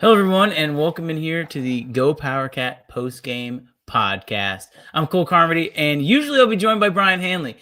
Hello, everyone, and welcome in here to the Go PowerCat Postgame Podcast. I'm Cole Carmody, and usually I'll be joined by Brien Hanley.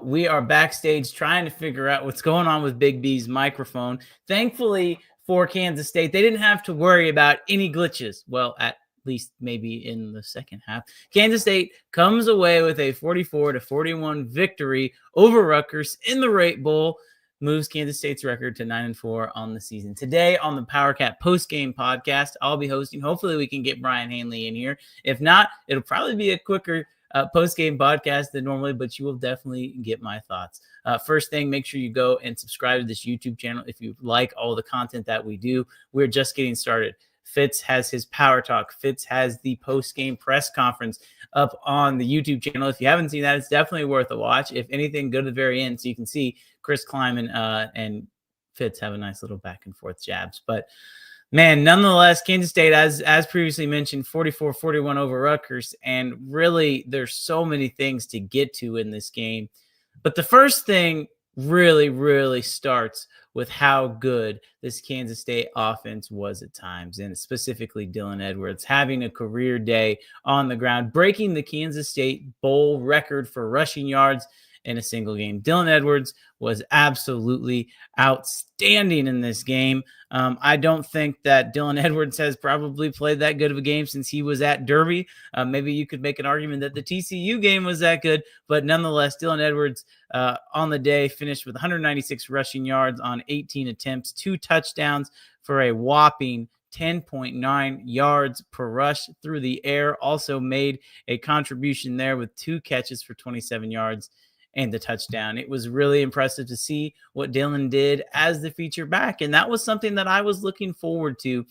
We are backstage trying to figure out what's going on with Big B's microphone. Thankfully for Kansas State, they didn't have to worry about any glitches. Well, at least maybe in the second half. Kansas State comes away with a 44-41 victory over Rutgers in the Rate Bowl. Moves Kansas State's record to 9-4 on the season. Today on the PowerCat Postgame Podcast, I'll be hosting. Hopefully we can get Brien Hanley in here. If not, it'll probably be a quicker postgame podcast than normally, but you will definitely get my thoughts. First thing, make sure you go and subscribe to this YouTube channel if you like all the content that we do. We're just getting started. Fitz has his Power Talk. Fitz has the post-game press conference up on the YouTube channel. If you haven't seen that, it's definitely worth a watch. If anything, go to the very end so you can see Chris Kleiman and Fitz have a nice little back and forth jabs. But man, nonetheless, Kansas State, as previously mentioned, 44-41 over Rutgers. And really, there's so many things to get to in this game. But the first thing really starts with how good this Kansas State offense was at times, and specifically Dylan Edwards having a career day on the ground, breaking the Kansas State Bowl record for rushing yards in a single game. Dylan Edwards was absolutely outstanding in this game. I don't think that Dylan Edwards has probably played that good of a game since he was at Derby. Maybe you could make an argument that the TCU game was that good, but nonetheless, Dylan Edwards on the day finished with 196 rushing yards on 18 attempts, 2 touchdowns for a whopping 10.9 yards per rush through the air. Also made a contribution there with 2 catches for 27 yards and the touchdown. It was really impressive to see what Dylan did as the feature back. And that was something that I was looking forward to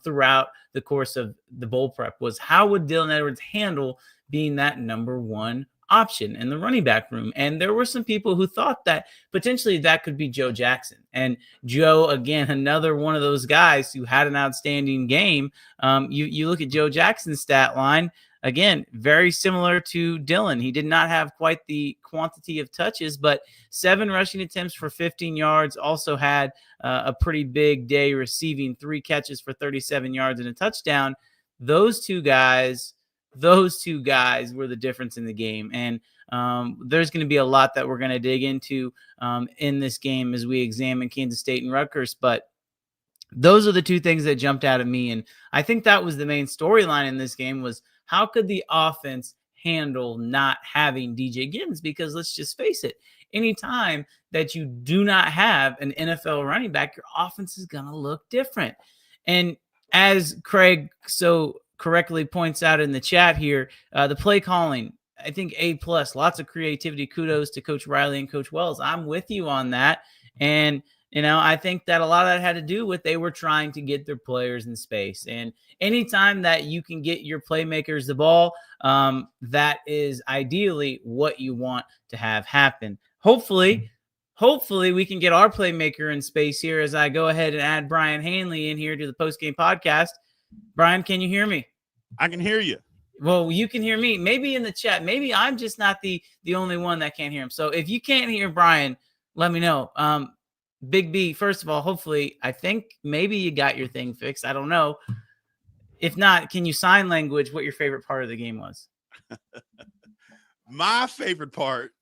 throughout the course of the bowl prep, was how would Dylan Edwards handle being that number one option in the running back room. And there were some people who thought that potentially that could be Joe Jackson. And Joe, again, another one of those guys who had an outstanding game. You look at Joe Jackson's stat line. Again, very similar to Dylan. He did not have quite the quantity of touches, but 7 rushing attempts for 15 yards. Also had a pretty big day receiving, 3 catches for 37 yards and a touchdown. Those two guys were the difference in the game. And there's going to be a lot that we're going to dig into in this game as we examine Kansas State and Rutgers. But those are the 2 things that jumped out at me. And I think that was the main storyline in this game, was how could the offense handle not having DJ Gibbons? Because let's just face it, anytime that you do not have an NFL running back, your offense is going to look different. And as Craig so correctly points out in the chat here, the play calling, I think A+, lots of creativity. Kudos to Coach Riley and Coach Wells. I'm with you on that. And I think that a lot of that had to do with they were trying to get their players in space. And anytime that you can get your playmakers the ball, that is ideally what you want to have happen. Hopefully we can get our playmaker in space here as I go ahead and add Brien Hanley in here to the postgame podcast. Brien, can you hear me? I can hear you. Well, you can hear me. Maybe in the chat. Maybe I'm just not the only one that can't hear him. So if you can't hear Brien, let me know. Big B, first of all, hopefully, I think maybe you got your thing fixed. I don't know. If not, can you sign language what your favorite part of the game was? My favorite part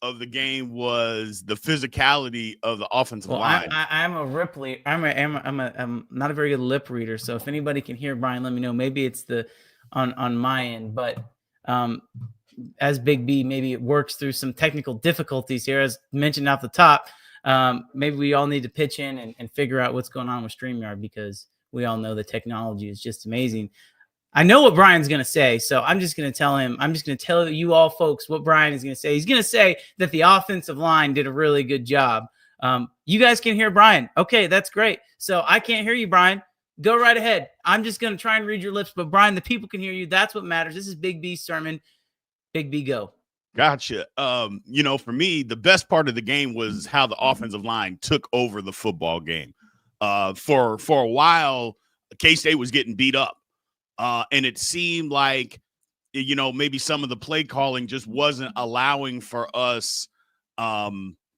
of the game was the physicality of the offensive line. I'm a Ripley. I'm not a very good lip reader. So if anybody can hear Brien, let me know. Maybe it's on my end, but as Big B, maybe it works through some technical difficulties here, as mentioned off the top. Maybe we all need to pitch in and figure out what's going on with StreamYard, because we all know the technology is just amazing. I know what Brian's going to say, so I'm just going to tell him. I'm just going to tell you all folks what Brien is going to say. He's going to say that the offensive line did a really good job. You guys can hear Brien. Okay, that's great. So I can't hear you, Brien. Go right ahead. I'm just going to try and read your lips, but Brien, the people can hear you. That's what matters. This is Big B's sermon. Big B, go. Gotcha. For me, the best part of the game was how the offensive line took over the football game. For a while, K-State was getting beat up. And it seemed like, maybe some of the play calling just wasn't allowing for us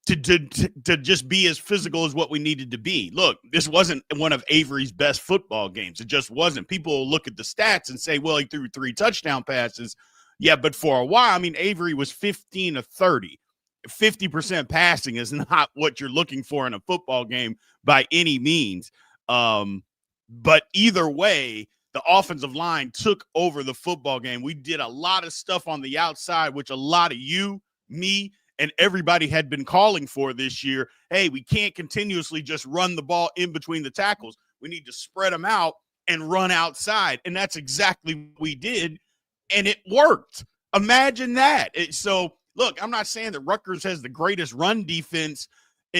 to just be as physical as what we needed to be. Look, this wasn't one of Avery's best football games. It just wasn't. People will look at the stats and say, well, he threw 3 touchdown passes. Yeah, but for a while, I mean, Avery was 15 of 30. 50% passing is not what you're looking for in a football game by any means. But either way, the offensive line took over the football game. We did a lot of stuff on the outside, which a lot of you, me, and everybody had been calling for this year. Hey, we can't continuously just run the ball in between the tackles. We need to spread them out and run outside. And that's exactly what we did. And it worked. Imagine that. So, look, I'm not saying that Rutgers has the greatest run defense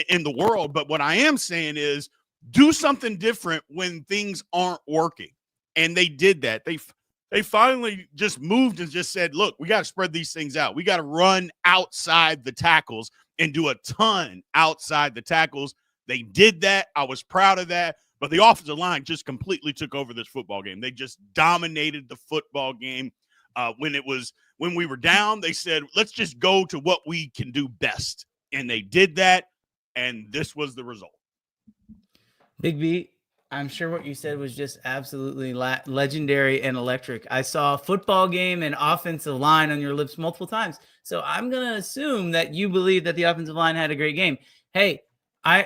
in the world, but what I am saying is do something different when things aren't working. And they did that. They finally just moved and just said, look, we got to spread these things out. We got to run outside the tackles and do a ton outside the tackles. They did that. I was proud of that. But the offensive line just completely took over this football game. They just dominated the football game. When we were down, they said, let's just go to what we can do best. And they did that, and this was the result. Big B, I'm sure what you said was just absolutely legendary and electric. I saw football game and offensive line on your lips multiple times. So I'm going to assume that you believe that the offensive line had a great game. Hey,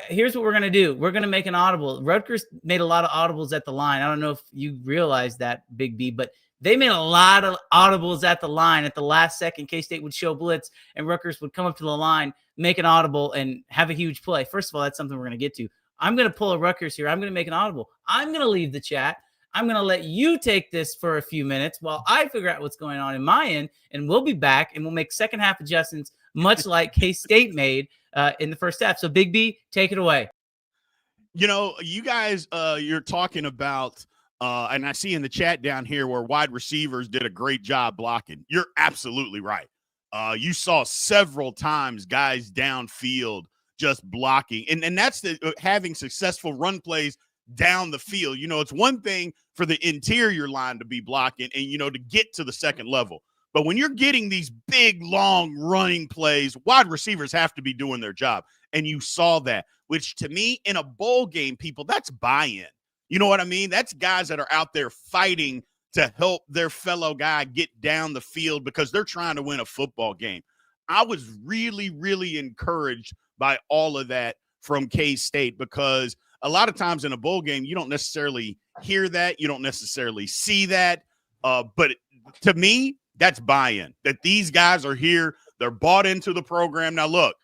here's what we're going to do. We're going to make an audible. Rutgers made a lot of audibles at the line. I don't know if you realize that, Big B, but they made a lot of audibles at the line at the last second. K-State would show blitz, and Rutgers would come up to the line, make an audible, and have a huge play. First of all, that's something we're going to get to. I'm going to pull a Rutgers here. I'm going to make an audible. I'm going to leave the chat. I'm going to let you take this for a few minutes while I figure out what's going on in my end, and we'll be back, and we'll make second half adjustments, much like K-State made in the first half. So, Big B, take it away. You know, you guys, you're talking about, and I see in the chat down here where wide receivers did a great job blocking. You're absolutely right. You saw several times guys downfield just blocking. And that's having successful run plays down the field. You know, it's one thing for the interior line to be blocking and, you know, to get to the second level. But when you're getting these big, long running plays, wide receivers have to be doing their job. And you saw that, which to me, in a bowl game, people, that's buy-in. You know what I mean? That's guys that are out there fighting to help their fellow guy get down the field because they're trying to win a football game. I was really, really encouraged by all of that from K-State because a lot of times in a bowl game, you don't necessarily hear that. You don't necessarily see that. But to me, that's buy-in, that these guys are here. They're bought into the program. Now, look,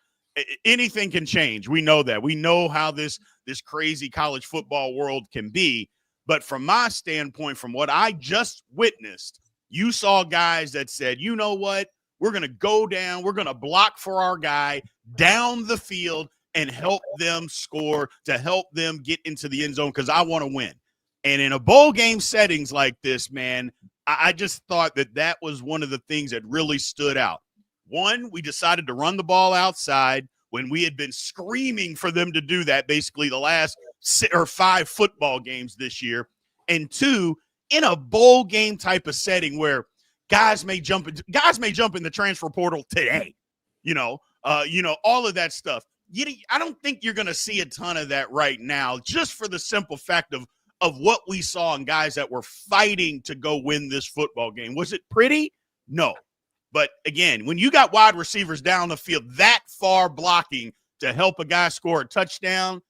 anything can change. We know that. We know how this crazy college football world can be. But from my standpoint, from what I just witnessed, you saw guys that said, you know what? We're going to go down. We're going to block for our guy down the field and help them score, to help them get into the end zone because I want to win. And in a bowl game settings like this, man, I just thought that was one of the things that really stood out. One, we decided to run the ball outside when we had been screaming for them to do that basically the last 6 or 5 football games this year. And two, in a bowl game type of setting where guys may jump in the transfer portal today, all of that stuff. I don't think you're going to see a ton of that right now, just for the simple fact of what we saw in guys that were fighting to go win this football game. Was it pretty? No. But again, when you got wide receivers down the field that far blocking to help a guy score a touchdown,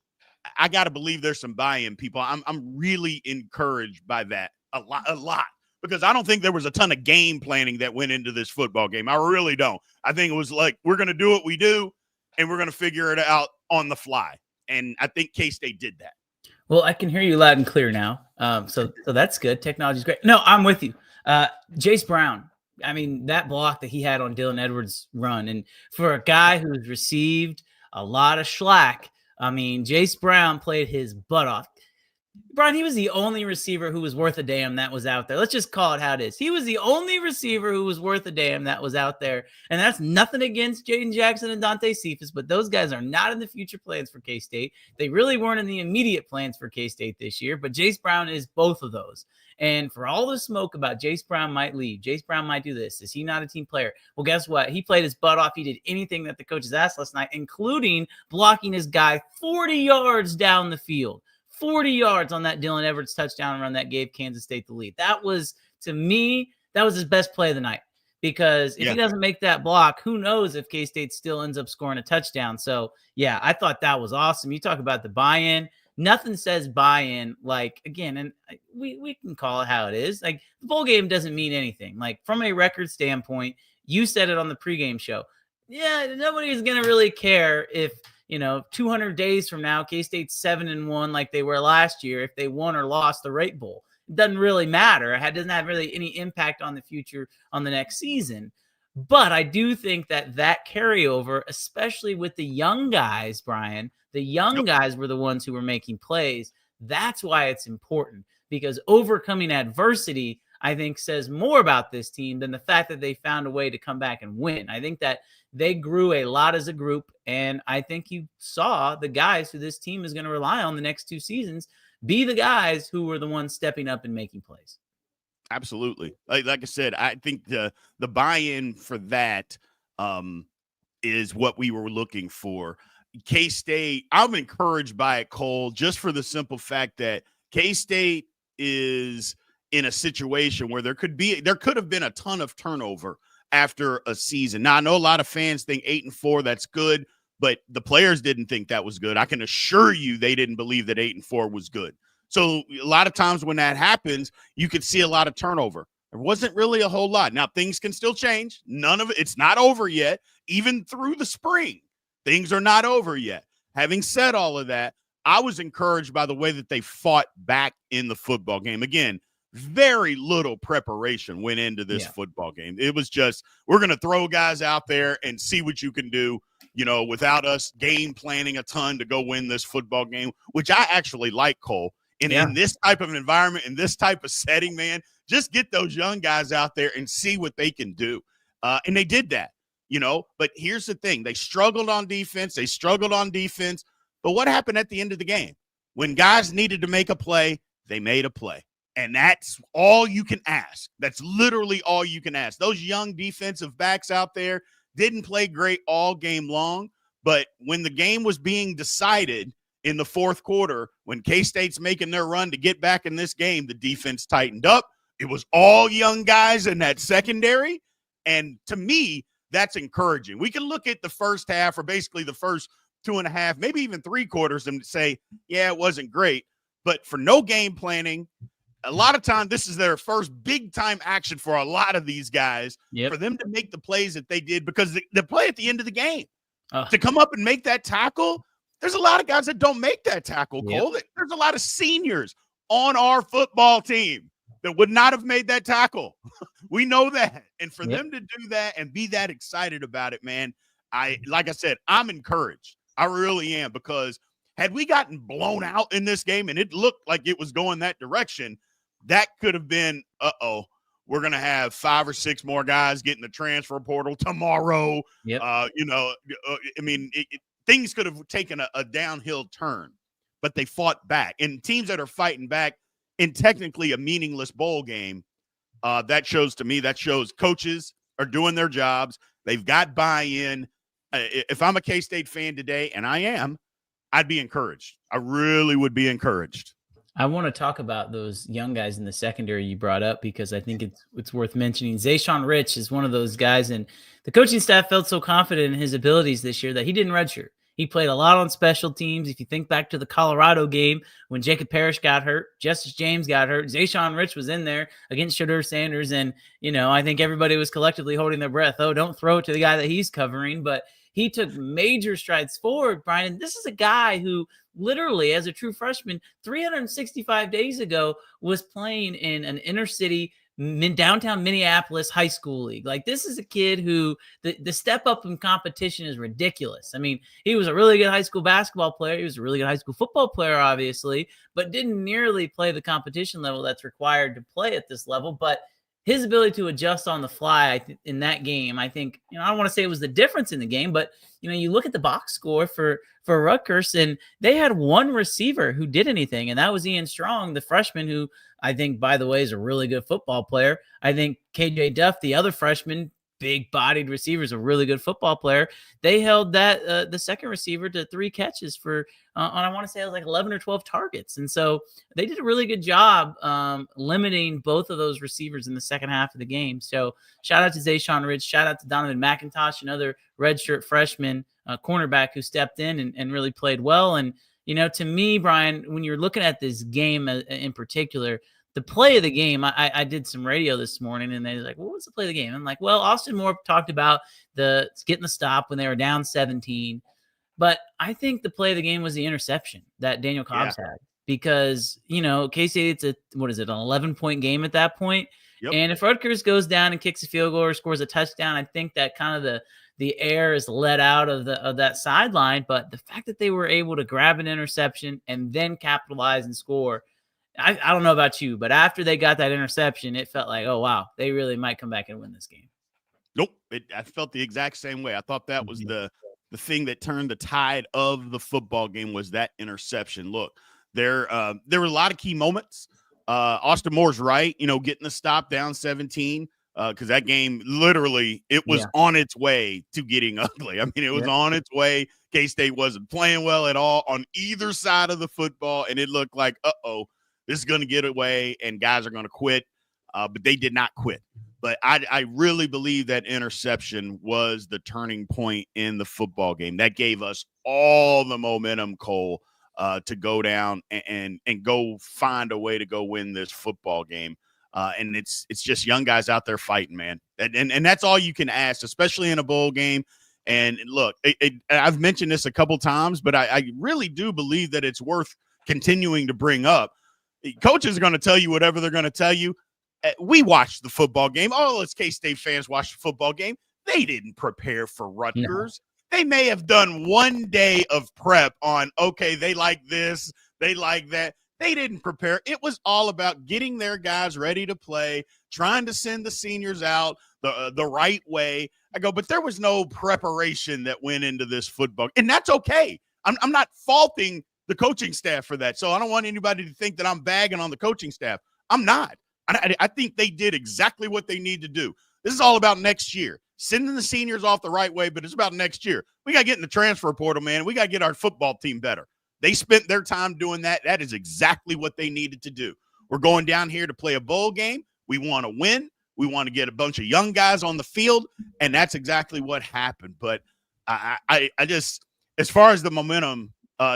I got to believe there's some buy-in, people. I'm really encouraged by that a lot. Because I don't think there was a ton of game planning that went into this football game. I really don't. I think it was like, we're going to do what we do, and we're going to figure it out on the fly. And I think K-State did that. Well, I can hear you loud and clear now. So that's good. Technology's great. No, I'm with you. Jace Brown, I mean, that block that he had on Dylan Edwards' run, and for a guy who's received a lot of slack, I mean, Jace Brown played his butt off. Brian, he was the only receiver who was worth a damn that was out there. Let's just call it how it is. He was the only receiver who was worth a damn that was out there. And that's nothing against Jaden Jackson and Dante Cephas, but those guys are not in the future plans for K-State. They really weren't in the immediate plans for K-State this year, but Jace Brown is both of those. And for all the smoke about Jace Brown might leave, Jace Brown might do this, is he not a team player? Well, guess what? He played his butt off. He did anything that the coaches asked last night, including blocking his guy 40 yards down the field. 40 yards on that Dylan Edwards touchdown run that gave Kansas State the lead. That was, to me, that was his best play of the night. Because if he doesn't make that block, who knows if K-State still ends up scoring a touchdown. So, yeah, I thought that was awesome. You talk about the buy-in. Nothing says buy-in like, again, and we can call it how it is. Like, the bowl game doesn't mean anything. Like, from a record standpoint, you said it on the pregame show. Yeah, nobody's going to really care if, 200 days from now, K-State's 7-1 like they were last year, if they won or lost the Rate Bowl. It doesn't really matter. It doesn't have really any impact on the future on the next season. But I do think that carryover, especially with the young guys, Brian, the young guys were the ones who were making plays. That's why it's important, because overcoming adversity, I think, says more about this team than the fact that they found a way to come back and win. I think that they grew a lot as a group, and I think you saw the guys who this team is going to rely on the next 2 seasons be the guys who were the ones stepping up and making plays. Absolutely. Like I said, I think the buy-in for that is what we were looking for. K-State, I'm encouraged by it, Cole, just for the simple fact that K-State is in a situation where there could have been a ton of turnover after a season. Now, I know a lot of fans think 8-4, that's good, but the players didn't think that was good. I can assure you they didn't believe that 8-4 was good. So a lot of times when that happens, you could see a lot of turnover. There wasn't really a whole lot. Now, things can still change. None of it, it's not over yet. Even through the spring, things are not over yet. Having said all of that, I was encouraged by the way that they fought back in the football game. Again, very little preparation went into this football game. It was just, we're going to throw guys out there and see what you can do, without us game planning a ton to go win this football game, which I actually like, Cole. And in this type of environment, in this type of setting, man, just get those young guys out there and see what they can do. And they did that, But here's the thing. They struggled on defense. But what happened at the end of the game? When guys needed to make a play, they made a play. And that's all you can ask. That's literally all you can ask. Those young defensive backs out there didn't play great all game long. But when the game was being decided in the fourth quarter, when K-State's making their run to get back in this game, the defense tightened up. It was all young guys in that secondary. And to me, that's encouraging. We can look at the first half, or basically the first 2.5, maybe even 3 quarters, and say, yeah, it wasn't great. But for no game planning, a lot of time, this is their first big-time action for a lot of these guys. For them to make the plays that they did, because the play at the end of the game, to come up and make that tackle, there's a lot of guys that don't make that tackle, Cole. There's a lot of seniors on our football team that would not have made that tackle. We know that. And for them to do that and be that excited about it, man, like I said, I'm encouraged. I really am, because had we gotten blown out in this game and it looked like it was going that direction, that could have been, we're going to have 5 or 6 more guys getting the transfer portal tomorrow. Things could have taken a downhill turn, but they fought back. And teams that are fighting back in technically a meaningless bowl game, that shows coaches are doing their jobs. They've got buy-in. If I'm a K-State fan today, and I am, I'd be encouraged. I really would be encouraged. I want to talk about those young guys in the secondary you brought up, because I think it's worth mentioning. Zayshawn Rich is one of those guys, and the coaching staff felt so confident in his abilities this year that he didn't redshirt. He played a lot on special teams. If you think back to the Colorado game when Jacob Parrish got hurt, Justice James got hurt, Zayshawn Rich was in there against Shadur Sanders, and I think everybody was collectively holding their breath. Oh, don't throw it to the guy that he's covering, but he took major strides forward, Brian. And this is a guy who literally, as a true freshman, 365 days ago was playing in an inner city downtown Minneapolis high school league. Like, this is a kid who the step up in competition is ridiculous. I mean, he was a really good high school basketball player. He was a really good high school football player, obviously, but didn't nearly play the competition level that's required to play at this level. But his ability to adjust on the fly in that game, I think, I don't want to say it was the difference in the game, but, you look at the box score for Rutgers, and they had one receiver who did anything, and that was Ian Strong, the freshman, who I think, by the way, is a really good football player. I think KJ Duff, the other freshman, big-bodied receiver, is a really good football player. They held that the second receiver to 3 catches for I want to say it was like 11 or 12 targets. And so they did a really good job limiting both of those receivers in the second half of the game. So shout out to Zayshawn Ridge. Shout out to Donovan McIntosh, another redshirt freshman cornerback who stepped in and really played well. And, to me, Brian, when you're looking at this game in particular, the play of the game, I did some radio this morning, and they were like, well, what's the play of the game? I'm like, well, Austin Moore talked about getting the stop when they were down 17. But I think the play of the game was the interception that Daniel Cobbs had, because, K-State, it's an 11-point game at that point. Yep. And if Rutgers goes down and kicks a field goal or scores a touchdown, I think that kind of the air is let out of that sideline. But the fact that they were able to grab an interception and then capitalize and score, I don't know about you, but after they got that interception, it felt like, oh, wow, they really might come back and win this game. Nope. I felt the exact same way. I thought that was the thing that turned the tide of the football game, was that interception. Look, there were a lot of key moments. Austin Moore's right, getting the stop down 17, because that game, literally, it was on its way to getting ugly. I mean, it was on its way. K-State wasn't playing well at all on either side of the football, and it looked like, this is going to get away and guys are going to quit, but they did not quit. But I really believe that interception was the turning point in the football game. That gave us all the momentum, Cole, to go down and go find a way to go win this football game. And it's just young guys out there fighting, man. And that's all you can ask, especially in a bowl game. And look, I've mentioned this a couple times, but I really do believe that it's worth continuing to bring up. Coaches are going to tell you whatever they're going to tell you. We watched the football game. All us K-State fans watched the football game. They didn't prepare for Rutgers. No. They may have done one day of prep on, okay, they like this, they like that. They didn't prepare. It was all about getting their guys ready to play, trying to send the seniors out the right way. I go, but there was no preparation that went into this football. And that's okay. I'm not faulting the coaching staff for that. So I don't want anybody to think that I'm bagging on the coaching staff. I'm not. I think they did exactly what they need to do. This is all about next year. Sending the seniors off the right way, but it's about next year. We got to get in the transfer portal, man. We got to get our football team better. They spent their time doing that. That is exactly what they needed to do. We're going down here to play a bowl game. We want to win. We want to get a bunch of young guys on the field, and that's exactly what happened. But I just, as far as the momentum,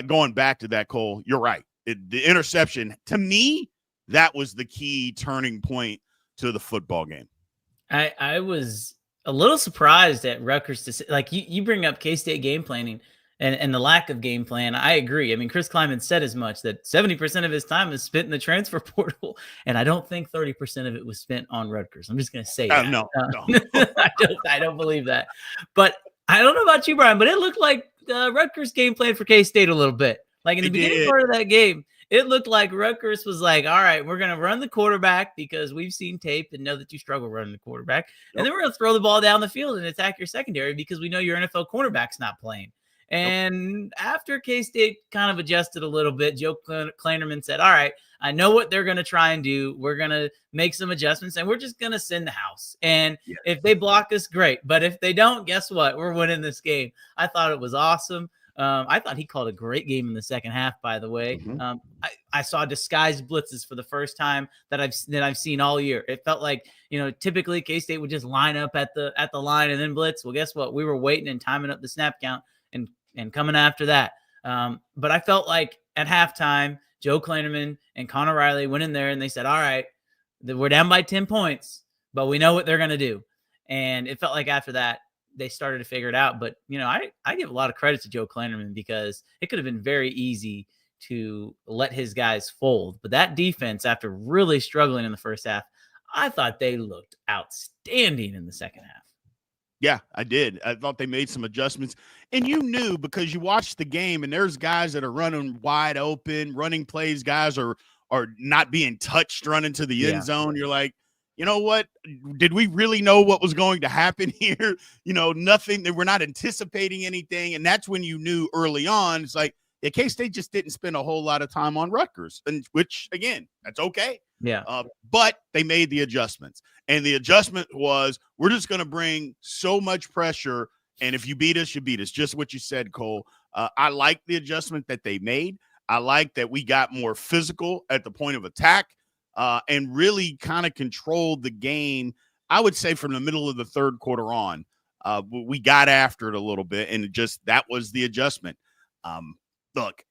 going back to that, Cole, you're right. The interception, to me, that was the key turning point to the football game. I was a little surprised at Rutgers to say, like, you bring up K-State game planning and the lack of game plan. I agree. I mean, Chris Kleiman said as much, that 70% of his time is spent in the transfer portal, and I don't think 30% of it was spent on Rutgers. I'm just going to say that. No. I don't believe that. But I don't know about you, Brian, but it looked like Rutgers game plan for K-State a little bit. Like in the beginning part of that game, it looked like Rutgers was like, all right, we're going to run the quarterback because we've seen tape and know that you struggle running the quarterback. And then we're going to throw the ball down the field and attack your secondary because we know your NFL cornerback's not playing. And after K-State kind of adjusted a little bit, Joe Kleinerman said, all right, I know what they're going to try and do. We're going to make some adjustments, and we're just going to send the house. And if they block us, great. But if they don't, guess what? We're winning this game. I thought it was awesome. I thought he called a great game in the second half, by the way. Mm-hmm. I saw disguised blitzes for the first time that I've seen all year. It felt like, typically K-State would just line up at the line and then blitz. Well, guess what? We were waiting and timing up the snap count and coming after that. But I felt like at halftime, Joe Kleinerman and Connor Riley went in there and they said, all right, we're down by 10 points, but we know what they're going to do. And it felt like after that, they started to figure it out. But, I give a lot of credit to Joe Kleinerman because it could have been very easy to let his guys fold. But that defense, after really struggling in the first half, I thought they looked outstanding in the second half. Yeah, I did. I thought they made some adjustments. And you knew because you watched the game and there's guys that are running wide open, running plays, guys are not being touched, running to the end zone. You're like, you know what? Did we really know what was going to happen here? Nothing. We're not anticipating anything. And that's when you knew early on, it's like, K-State just didn't spend a whole lot of time on Rutgers, and which, again, that's okay. Yeah. But they made the adjustments. And the adjustment was, we're just going to bring so much pressure. And if you beat us, you beat us. Just what you said, Cole. I like the adjustment that they made. I like that we got more physical at the point of attack and really kind of controlled the game. I would say from the middle of the third quarter on, we got after it a little bit, and that was the adjustment. Look,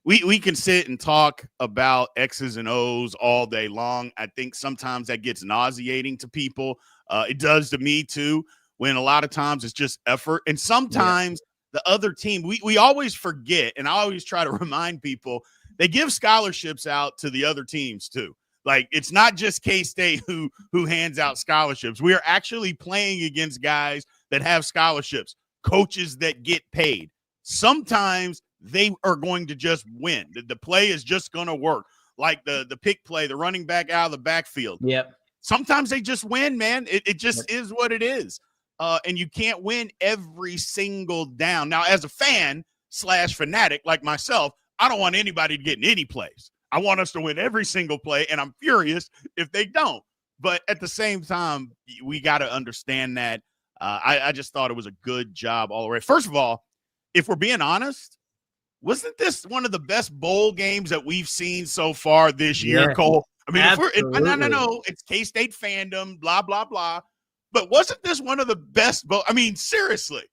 we can sit and talk about X's and O's all day long. I think sometimes that gets nauseating to people. It does to me too, when a lot of times it's just effort. And sometimes the other team, we always forget, and I always try to remind people, they give scholarships out to the other teams too. Like, it's not just K-State who hands out scholarships. We are actually playing against guys that have scholarships, coaches that get paid. Sometimes they are going to just win. The play is just going to work. Like the pick play, the running back out of the backfield. Yep. Sometimes they just win, man. It just is what it is. And you can't win every single down. Now, as a fan / fanatic like myself, I don't want anybody to get in any plays. I want us to win every single play, and I'm furious if they don't. But at the same time, we got to understand that. I just thought it was a good job all the way. First of all, if we're being honest, wasn't this one of the best bowl games that we've seen so far this year, Cole? I mean, no, it's K-State fandom, blah, blah, blah. But wasn't this one of the best bowl? I mean, seriously,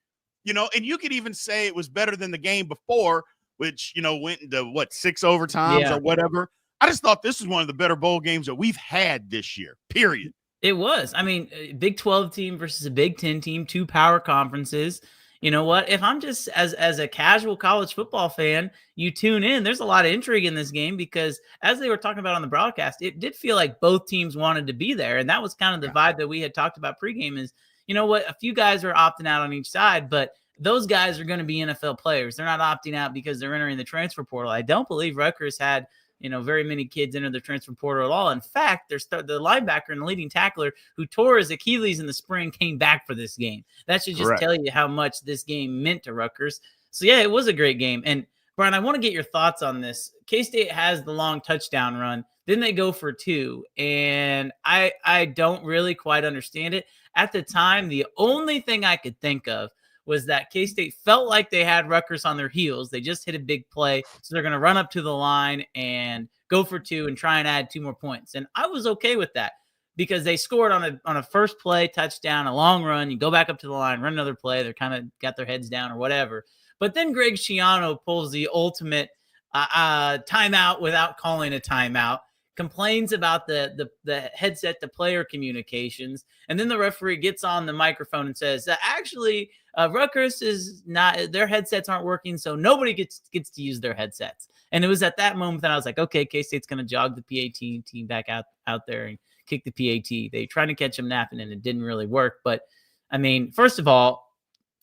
and you could even say it was better than the game before, which, went into 6 overtimes or whatever. I just thought this was one of the better bowl games that we've had this year, period. It was. I mean, a Big 12 team versus a Big 10 team, 2 power conferences. You know what? If I'm just as a casual college football fan, you tune in, there's a lot of intrigue in this game because as they were talking about on the broadcast, it did feel like both teams wanted to be there. And that was kind of the vibe that we had talked about pregame is, you know what? A few guys are opting out on each side, but those guys are going to be NFL players. They're not opting out because they're entering the transfer portal. I don't believe Rutgers had very many kids enter the transfer portal at all. In fact, the linebacker and the leading tackler who tore his Achilles in the spring came back for this game. That should just tell you how much this game meant to Rutgers. So, yeah, it was a great game. And, Brian, I want to get your thoughts on this. K-State has the long touchdown run. Then they go for 2. And I don't really quite understand it. At the time, the only thing I could think of was that K-State felt like they had Rutgers on their heels. They just hit a big play, so they're going to run up to the line and go for 2 and try and add 2 more points. And I was okay with that because they scored on a first play touchdown, a long run. You go back up to the line, run another play. They're kind of got their heads down or whatever. But then Greg Schiano pulls the ultimate timeout without calling a timeout, complains about the headset to player communications, and then the referee gets on the microphone and says that actually Rutgers is not, their headsets aren't working, so nobody gets to use their headsets. And it was at that moment that I was like, okay, K-State's going to jog the PAT team back out there and kick the PAT. They tried to catch them napping, and it didn't really work. But, I mean, first of all,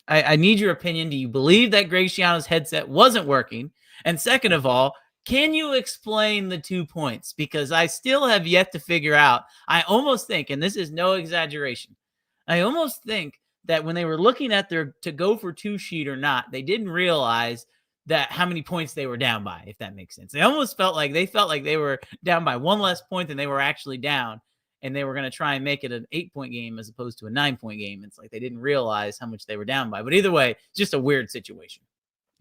I need your opinion. Do you believe that Greg Schiano's headset wasn't working? And second of all, can you explain the 2 points? Because I still have yet to figure out. I almost think, and this is no exaggeration, I almost think that when they were looking at their to go for 2 sheet or not, they didn't realize that how many points they were down by, if that makes sense. They almost felt like they were down by 1 less point than they were actually down, and they were going to try and make it an 8-point game as opposed to a 9-point game. It's like they didn't realize how much they were down by. But either way, just a weird situation.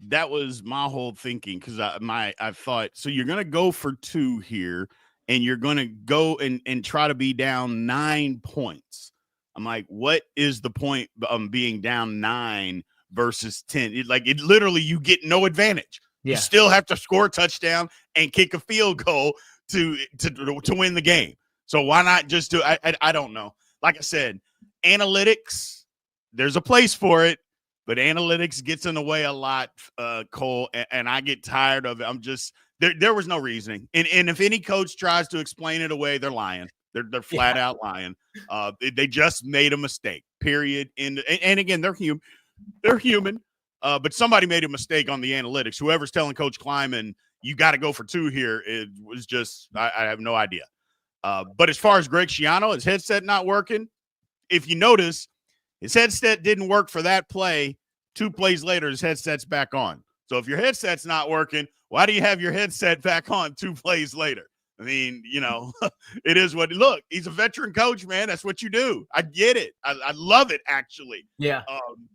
That was my whole thinking because I thought, so you're going to go for 2 here, and you're going to go and try to be down 9 points. I'm like, what is the point of being down 9 versus 10? It literally, you get no advantage. Yeah. You still have to score a touchdown and kick a field goal to win the game. So why not just do I don't know. Like I said, analytics, there's a place for it, but analytics gets in the way a lot, Cole, and I get tired of it. I'm just there was no reasoning. And if any coach tries to explain it away, they're lying. They're flat out lying. They just made a mistake, period. And again, they're human. They're human. But somebody made a mistake on the analytics. Whoever's telling Coach Kleiman, you got to go for 2 here, it was just, I have no idea. But as far as Greg Schiano, his headset not working, if you notice, his headset didn't work for that play. 2 plays later, his headset's back on. So if your headset's not working, why do you have your headset back on 2 plays later? I mean, it is what – look, he's a veteran coach, man. That's what you do. I get it. I love it, actually. Yeah.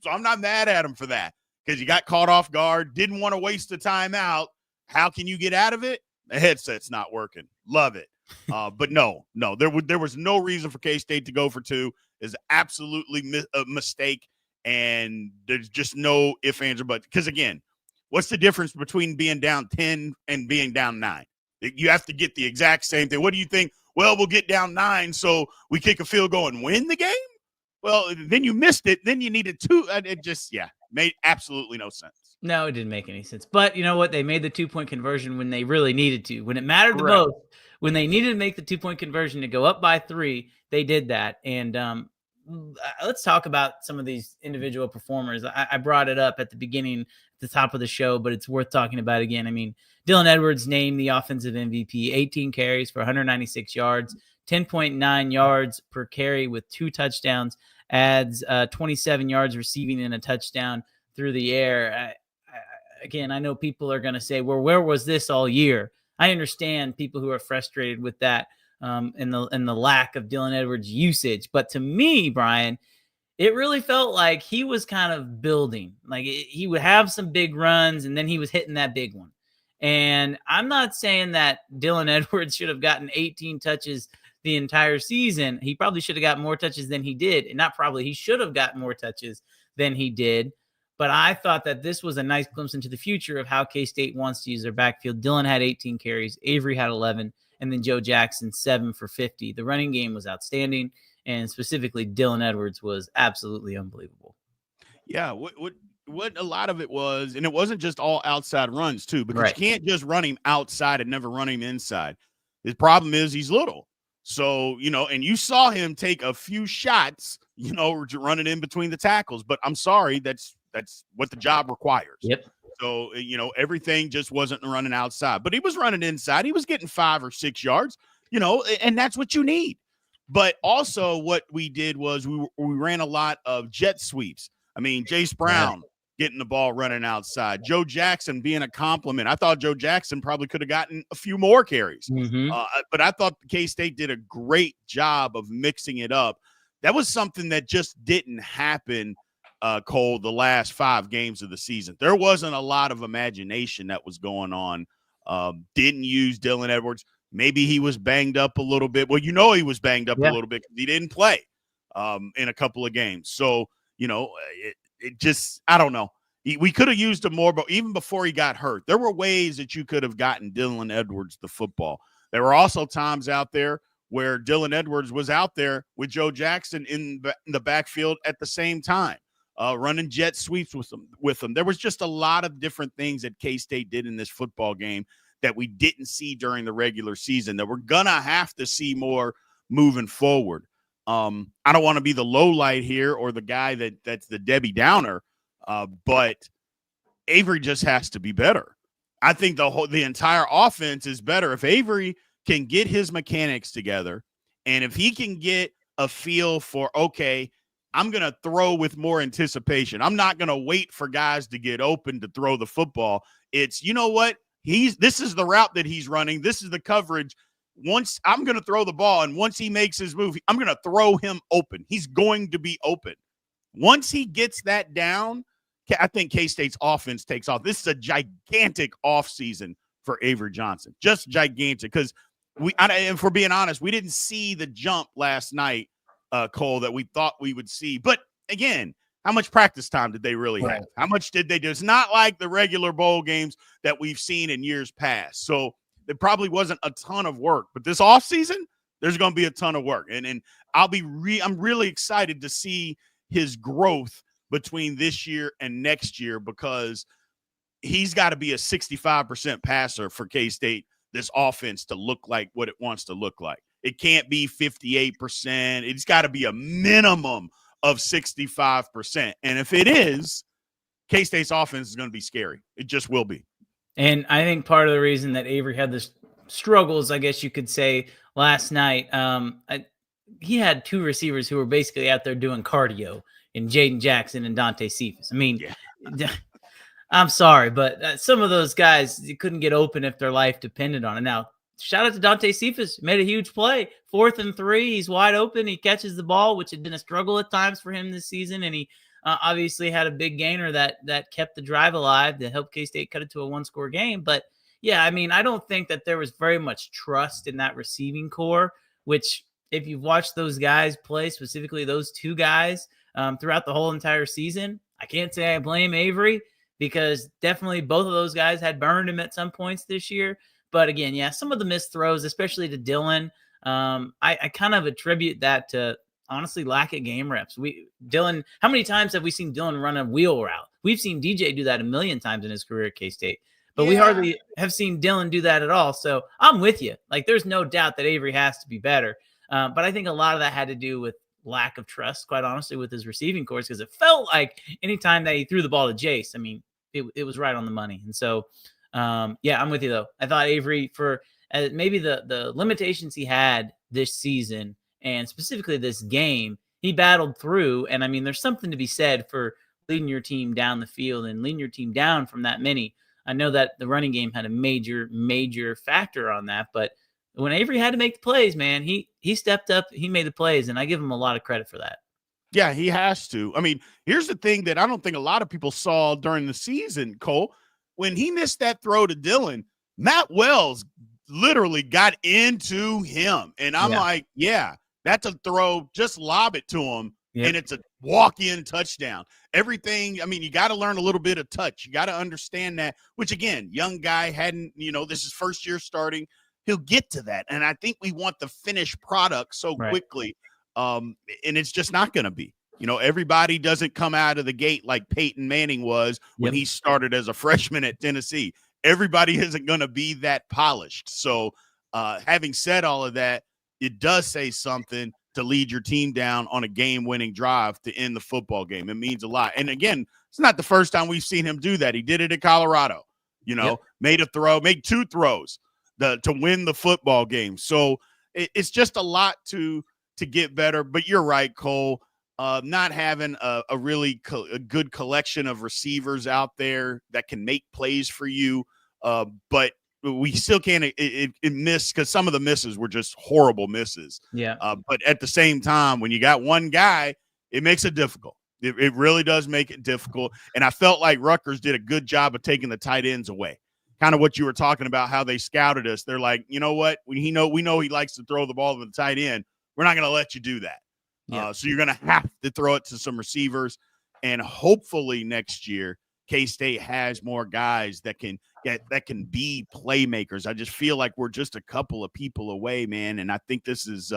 So I'm not mad at him for that because you got caught off guard, didn't want to waste the timeout. How can you get out of it? The headset's not working. Love it. But no, there was no reason for K-State to go for 2. It's absolutely a mistake, and there's just no ifs, ands, or buts. Because, again, what's the difference between being down 10 and being down 9? You have to get the exact same thing. What do you think? Well, we'll get down 9, so we kick a field goal and win the game? Well, then you missed it. Then you needed 2. It just, made absolutely no sense. No, it didn't make any sense. But you know what? They made the 2-point conversion when they really needed to. When it mattered the most, when they needed to make the 2-point conversion to go up by 3, they did that. And let's talk about some of these individual performers. I brought it up at the beginning, at the top of the show, but it's worth talking about again. I mean, Dylan Edwards named the offensive MVP, 18 carries for 196 yards, 10.9 yards per carry with 2 touchdowns, adds 27 yards receiving and a touchdown through the air. Again, I know people are going to say, well, where was this all year? I understand people who are frustrated with that and the lack of Dylan Edwards' usage. But to me, Brian, it really felt like he was kind of building. Like he would have some big runs, and then he was hitting that big one. And I'm not saying that Dylan Edwards should have gotten 18 touches the entire season. He probably should have got more touches than he did. And not probably, he should have gotten more touches than he did. But I thought that this was a nice glimpse into the future of how K-State wants to use their backfield. Dylan had 18 carries, Avery had 11, and then Joe Jackson 7 for 50. The running game was outstanding, and specifically Dylan Edwards was absolutely unbelievable. Yeah, what a lot of it was, and it wasn't just all outside runs too, because you can't just run him outside and never run him inside. His problem is he's little. So, and you saw him take a few shots, running in between the tackles. But I'm sorry, that's what the job requires. Yep. So, everything just wasn't running outside. But he was running inside. He was getting 5 or 6 yards, and that's what you need. But also what we did was we ran a lot of jet sweeps. I mean, Jace Brown getting the ball running outside. Joe Jackson being a compliment. I thought Joe Jackson probably could have gotten a few more carries. But I thought K-State did a great job of mixing it up. That was something that just didn't happen, Cole, the last 5 games of the season. There wasn't a lot of imagination that was going on. Didn't use Dylan Edwards. Maybe he was banged up a little bit. Well, he was banged up a little bit because he didn't play in a couple of games. So, it just, I don't know. We could have used him more, but even before he got hurt, there were ways that you could have gotten Dylan Edwards the football. There were also times out there where Dylan Edwards was out there with Joe Jackson in the backfield at the same time, running jet sweeps with them. There was just a lot of different things that K-State did in this football game that we didn't see during the regular season that we're going to have to see more moving forward. I don't want to be the low light here or the guy that's the Debbie Downer, but Avery just has to be better. I think the entire offense is better if Avery can get his mechanics together, and if he can get a feel for, okay, I'm going to throw with more anticipation. I'm not going to wait for guys to get open to throw the football. It's, you know what? This is the route that he's running. This is the coverage. Once I'm going to throw the ball, and once he makes his move, I'm going to throw him open. He's going to be open. Once he gets that down, I think K-State's offense takes off. This is a gigantic offseason for Avery Johnson. Just gigantic, because and for being honest, we didn't see the jump last night, Cole, that we thought we would see. But again, how much practice time did they really have? How much did they do? It's not like the regular bowl games that we've seen in years past. So there probably wasn't a ton of work. But this offseason, there's going to be a ton of work. And I'm really excited to see his growth between this year and next year, because he's got to be a 65% passer for K-State, this offense to look like what it wants to look like. It can't be 58%. It's got to be a minimum of 65%. And if it is, K-State's offense is going to be scary. It just will be. And I think part of the reason that Avery had this struggles, I guess you could say, last night. He had two receivers who were basically out there doing cardio in Jaden Jackson and Dante Cephas. I mean, Yeah. I'm sorry, but some of those guys, you couldn't get open if their life depended on it. Now, shout out to Dante Cephas, made a huge play. 4th and 3, he's wide open. He catches the ball, which had been a struggle at times for him this season, and he obviously had a big gainer that kept the drive alive to help K-State cut it to a one-score game. But, yeah, I mean, I don't think that there was very much trust in that receiving core, which if you've watched those guys play, specifically those two guys, throughout the whole entire season, I can't say I blame Avery, because definitely both of those guys had burned him at some points this year. But again, yeah, some of the missed throws, especially to Dylan, I kind of attribute that to, honestly, lack of game reps. Dylan, how many times have we seen Dylan run a wheel route? We've seen DJ do that a million times in his career at K-State, but we hardly have seen Dylan do that at all. So I'm with you. Like, there's no doubt that Avery has to be better. But I think a lot of that had to do with lack of trust, quite honestly, with his receiving course, because it felt like anytime that he threw the ball to Jace, I mean, it was right on the money. And so, yeah, I'm with you, though. I thought Avery, for maybe the limitations he had this season, and specifically this game, he battled through. And I mean, there's something to be said for leading your team down the field and leading your team down from that many. I know that the running game had a major factor on that, but when Avery had to make the plays, man, he stepped up, he made the plays, and I give him a lot of credit for that. Yeah, he has to. I mean, here's the thing that I don't think a lot of people saw during the season, Cole. When he missed that throw to Dylan, Matt Wells literally got into him. And I'm like, yeah, that's a throw. Just lob it to him, and it's a walk-in touchdown. Everything, I mean, you got to learn a little bit of touch. You got to understand that, which, again, young guy hadn't, this is first year starting. He'll get to that. And I think we want the finished product so quickly. And it's just not going to be. Everybody doesn't come out of the gate like Peyton Manning was when he started as a freshman at Tennessee. Everybody isn't going to be that polished. So having said all of that, it does say something to lead your team down on a game-winning drive to end the football game. It means a lot. And again, it's not the first time we've seen him do that. He did it at Colorado, made a throw, made 2 throws to win the football game. So it's just a lot to get better. But you're right, Cole. Not having a really a good collection of receivers out there that can make plays for you. But we still can't miss, because some of the misses were just horrible misses. Yeah. But at the same time, when you got one guy, it makes it difficult. It really does make it difficult. And I felt like Rutgers did a good job of taking the tight ends away. Kind of what you were talking about, how they scouted us. They're like, you know what? We know he likes to throw the ball to the tight end. We're not going to let you do that. So you're going to have to throw it to some receivers. And hopefully next year, K-State has more guys that can be playmakers. I just feel like we're just a couple of people away, man. And I think this is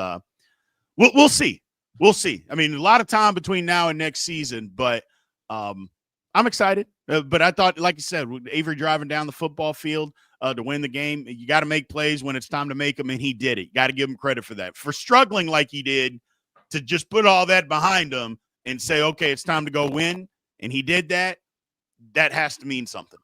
we'll see. We'll see. I mean, a lot of time between now and next season, but I'm excited. But I thought, like you said, with Avery driving down the football field to win the game, you got to make plays when it's time to make them, and he did it. You got to give him credit for that. For struggling like he did, to just put all that behind him and say, okay, it's time to go win, and he did that, that has to mean something.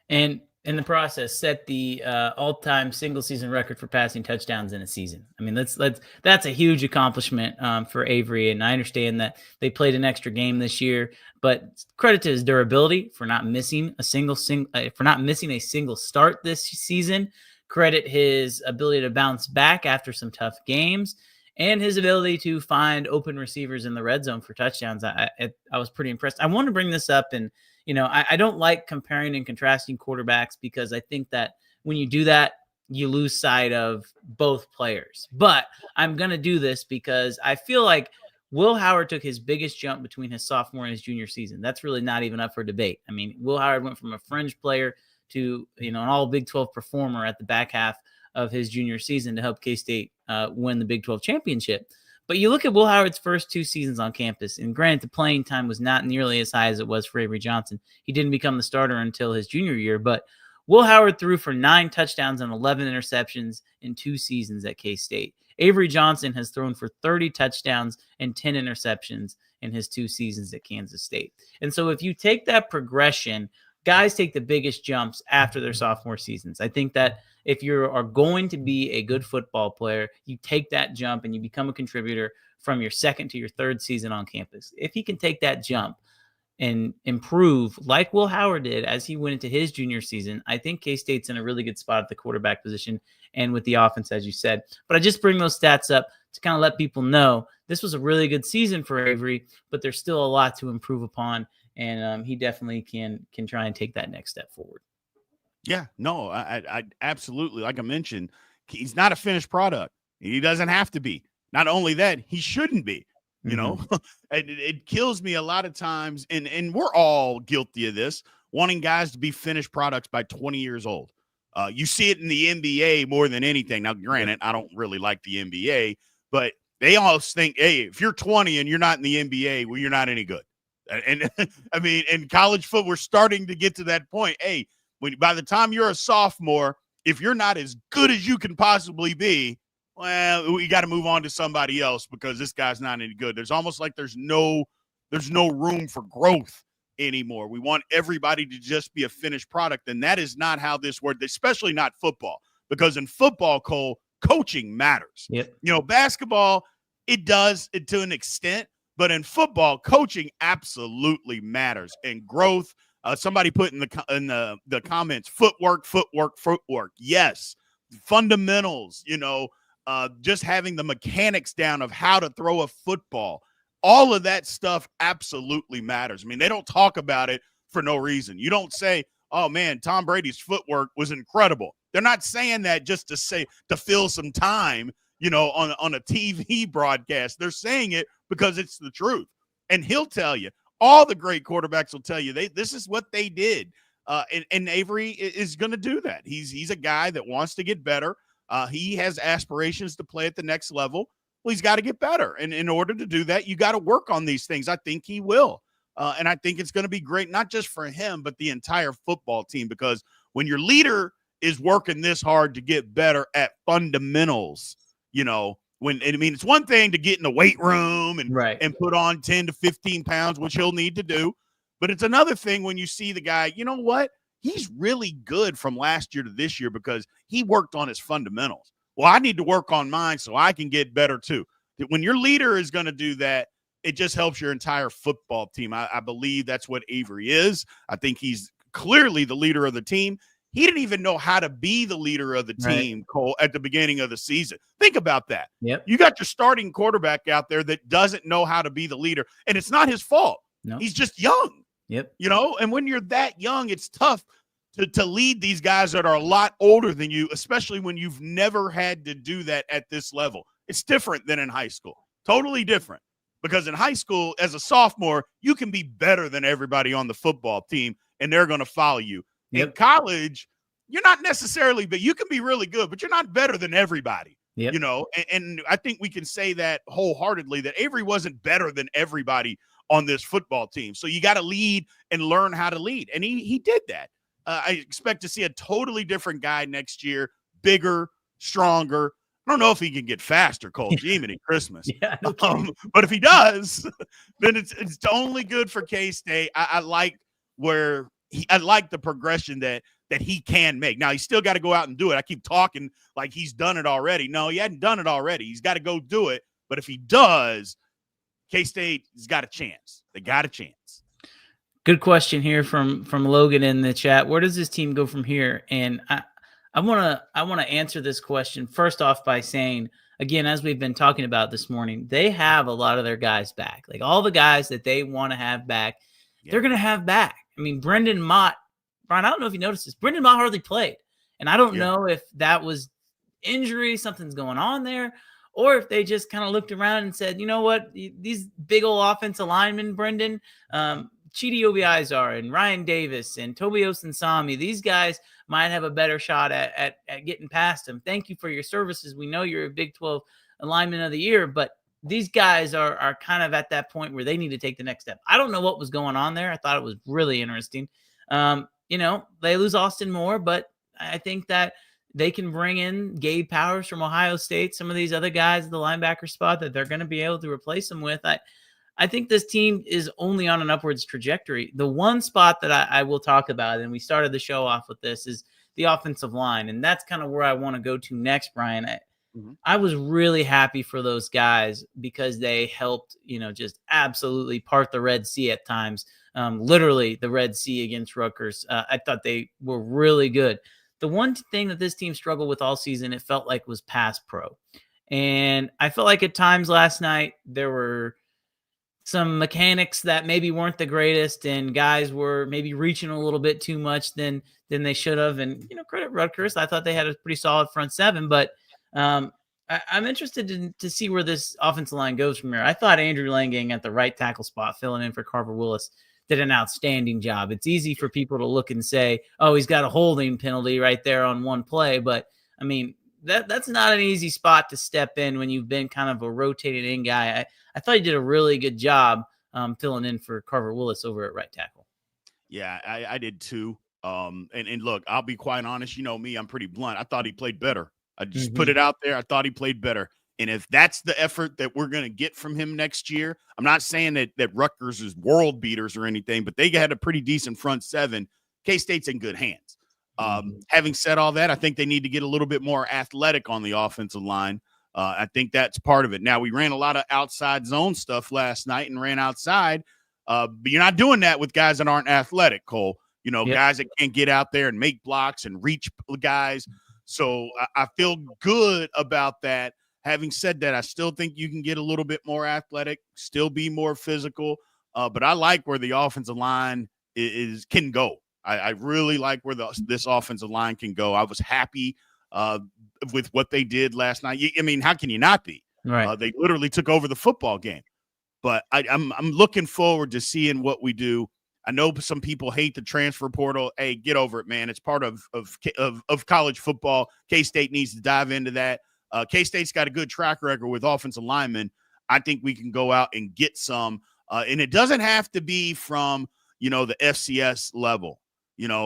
And in the process, set the all-time single-season record for passing touchdowns in a season. I mean, that's a huge accomplishment for Avery, and I understand that they played an extra game this year, but credit to his durability for not missing a single start this season. Credit his ability to bounce back after some tough games, and his ability to find open receivers in the red zone for touchdowns. I was pretty impressed. I want to bring this up, and I don't like comparing and contrasting quarterbacks, because I think that when you do that, you lose sight of both players. But I'm going to do this because I feel like Will Howard took his biggest jump between his sophomore and his junior season. That's really not even up for debate. I mean, Will Howard went from a fringe player to, an all Big 12 performer at the back half of his junior season to help K-State win the Big 12 championship. But you look at Will Howard's first 2 seasons on campus, and granted, the playing time was not nearly as high as it was for Avery Johnson. He didn't become the starter until his junior year, but Will Howard threw for 9 touchdowns and 11 interceptions in 2 seasons at K-State. Avery Johnson has thrown for 30 touchdowns and 10 interceptions in his 2 seasons at Kansas State. And so if you take that progression, guys take the biggest jumps after their sophomore seasons. I think that if you are going to be a good football player, you take that jump and you become a contributor from your second to your third season on campus. If he can take that jump and improve like Will Howard did as he went into his junior season, I think K-State's in a really good spot at the quarterback position and with the offense, as you said. But I just bring those stats up to kind of let people know this was a really good season for Avery, but there's still a lot to improve upon, and he definitely can try and take that next step forward. Yeah, no, I absolutely, like I mentioned, he's not a finished product. He doesn't have to be. Not only that, he shouldn't be. You know, it kills me a lot of times, and we're all guilty of this, wanting guys to be finished products by 20 years old. You see it in the NBA more than anything. Now, granted, I don't really like the NBA, but they all think, hey, if you're 20 and you're not in the NBA, well, you're not any good. And I mean, in college football, we're starting to get to that point. Hey, by the time you're a sophomore, if you're not as good as you can possibly be, well, we got to move on to somebody else because this guy's not any good. There's almost like there's no room for growth anymore. We want everybody to just be a finished product, and that is not how this works, especially not football, because in football, Cole, coaching matters. Yep. You know, basketball, it does to an extent, but in football, coaching absolutely matters, and growth. Somebody put in the comments, footwork. Yes, fundamentals, you know, just having the mechanics down of how to throw a football. All of that stuff absolutely matters. I mean, they don't talk about it for no reason. You don't say, oh, man, Tom Brady's footwork was incredible. They're not saying that just to fill some time, you know, on a TV broadcast. They're saying it because it's the truth. And he'll tell you, all the great quarterbacks will tell you, this is what they did. And Avery is going to do that. He's a guy that wants to get better. He has aspirations to play at the next level. Well, he's got to get better. And in order to do that, you got to work on these things. I think he will. And I think it's going to be great, not just for him, but the entire football team, because when your leader is working this hard to get better at fundamentals, you know, it's one thing to get in the weight room and put on 10 to 15 pounds, which he'll need to do. But it's another thing when you see the guy, you know what? He's really good from last year to this year because he worked on his fundamentals. Well, I need to work on mine so I can get better too. When your leader is going to do that, it just helps your entire football team. I believe that's what Avery is. I think he's clearly the leader of the team. He didn't even know how to be the leader of the team, Cole, at the beginning of the season. Think about that. Yep. You got your starting quarterback out there that doesn't know how to be the leader, and it's not his fault. No. He's just young. Yep. You know, and when you're that young, it's tough to lead these guys that are a lot older than you, especially when you've never had to do that at this level. It's different than in high school. Totally different. Because in high school, as a sophomore, you can be better than everybody on the football team, and they're going to follow you. Yep. In college, you're not necessarily, but you can be really good, but you're not better than everybody. Yep. You know, and I think we can say that wholeheartedly, that Avery wasn't better than everybody on this football team. So you got to lead and learn how to lead. And he did that. I expect to see a totally different guy next year, bigger, stronger. I don't know if he can get faster, Cole. Jiminy Christmas. Yeah, no kidding. But if he does, then it's only good for K-State. I like the progression that he can make. Now, he's still got to go out and do it. I keep talking like he's done it already. No, he hadn't done it already. He's got to go do it. But if he does, K-State has got a chance. They got a chance. Good question here from Logan in the chat. Where does this team go from here? And I want to answer this question first off by saying, again, as we've been talking about this morning, they have a lot of their guys back. Like all the guys that they want to have back, they're going to have back. I mean, Brendan Mott, Brian, I don't know if you noticed this. Brendan Mott hardly played. And I don't know if that was injury, something's going on there, or if they just kind of looked around and said, you know what, these big old offensive linemen, Brendan, Chidi Obiazar and Ryan Davis and Tobias and Sami, these guys might have a better shot at getting past them. Thank you for your services. We know you're a Big 12 lineman of the year, but these guys are kind of at that point where they need to take the next step. I don't know what was going on there. I thought it was really interesting. You know, they lose Austin Moore, but I think that they can bring in Gabe Powers from Ohio State, some of these other guys at the linebacker spot that they're going to be able to replace them with. I think this team is only on an upwards trajectory. The one spot that I will talk about, and we started the show off with this, is the offensive line. And that's kind of where I want to go to next, Brian. Mhm. I was really happy for those guys because they helped, just absolutely part the Red Sea at times. Literally the Red Sea against Rutgers. I thought they were really good. The one thing that this team struggled with all season, it felt like, was pass pro. And I felt like at times last night there were some mechanics that maybe weren't the greatest, and guys were maybe reaching a little bit too much than they should have. And credit Rutgers, I thought they had a pretty solid front seven, but I'm interested to see where this offensive line goes from here. I thought Andrew Langang at the right tackle spot, filling in for Carver Willis, did an outstanding job. It's easy for people to look and say, "Oh, he's got a holding penalty right there on one play," but I mean, that's not an easy spot to step in when you've been kind of a rotated in guy. I thought he did a really good job filling in for Carver Willis over at right tackle. Yeah, I did too. And look, I'll be quite honest. You know me, I'm pretty blunt. I thought he played better. I just put it out there. I thought he played better. And if that's the effort that we're going to get from him next year, I'm not saying that Rutgers is world beaters or anything, but they had a pretty decent front seven. K-State's in good hands. Having said all that, I think they need to get a little bit more athletic on the offensive line. I think that's part of it. Now, we ran a lot of outside zone stuff last night and ran outside, but you're not doing that with guys that aren't athletic, Cole. Guys that can't get out there and make blocks and reach guys. So I feel good about that. Having said that, I still think you can get a little bit more athletic, still be more physical, but I like where the offensive line can go. I really like where this offensive line can go. I was happy with what they did last night. I mean, how can you not be? Right. They literally took over the football game. But I'm looking forward to seeing what we do. I know some people hate the transfer portal. Hey, get over it, man. It's part of college football. K-State needs to dive into that. K-State's got a good track record with offensive linemen. I think we can go out and get some. And it doesn't have to be from, the FCS level.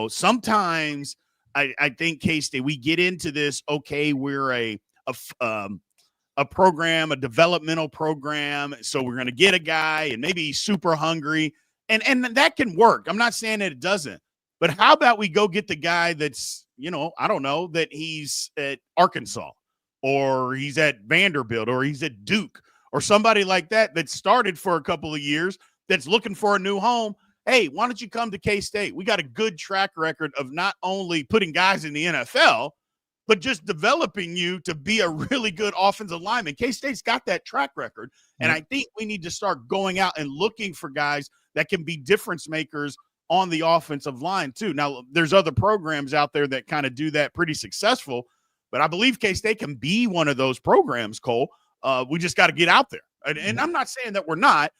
Sometimes I think K-State, we get into this, okay, we're a program, a developmental program, so we're going to get a guy and maybe he's super hungry, and that can work. I'm not saying that it doesn't, but how about we go get the guy that's, I don't know, that he's at Arkansas or he's at Vanderbilt or he's at Duke or somebody like that started for a couple of years that's looking for a new home. Hey, why don't you come to K-State? We got a good track record of not only putting guys in the NFL, but just developing you to be a really good offensive lineman. K-State's got that track record, and I think we need to start going out and looking for guys that can be difference makers on the offensive line too. Now, there's other programs out there that kind of do that pretty successful, but I believe K-State can be one of those programs, Cole. We just got to get out there. And I'm not saying that we're not.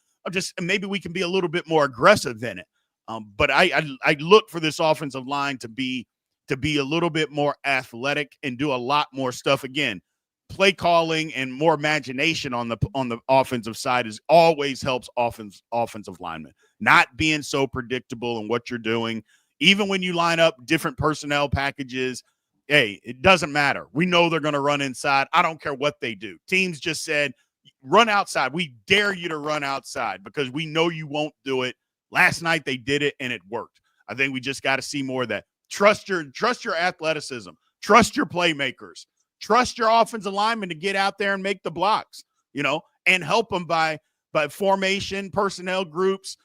Maybe we can be a little bit more aggressive in it. But I look for this offensive line to be a little bit more athletic and do a lot more stuff. Again, play calling and more imagination on the offensive side always helps offensive linemen. Not being so predictable in what you're doing, even when you line up different personnel packages. Hey, it doesn't matter. We know they're going to run inside. I don't care what they do. Teams just said, run outside. We dare you to run outside because we know you won't do it. Last night they did it and it worked. I think we just got to see more of that. Trust your athleticism. Trust your playmakers. Trust your offensive linemen to get out there and make the blocks, and help them by formation, personnel groups,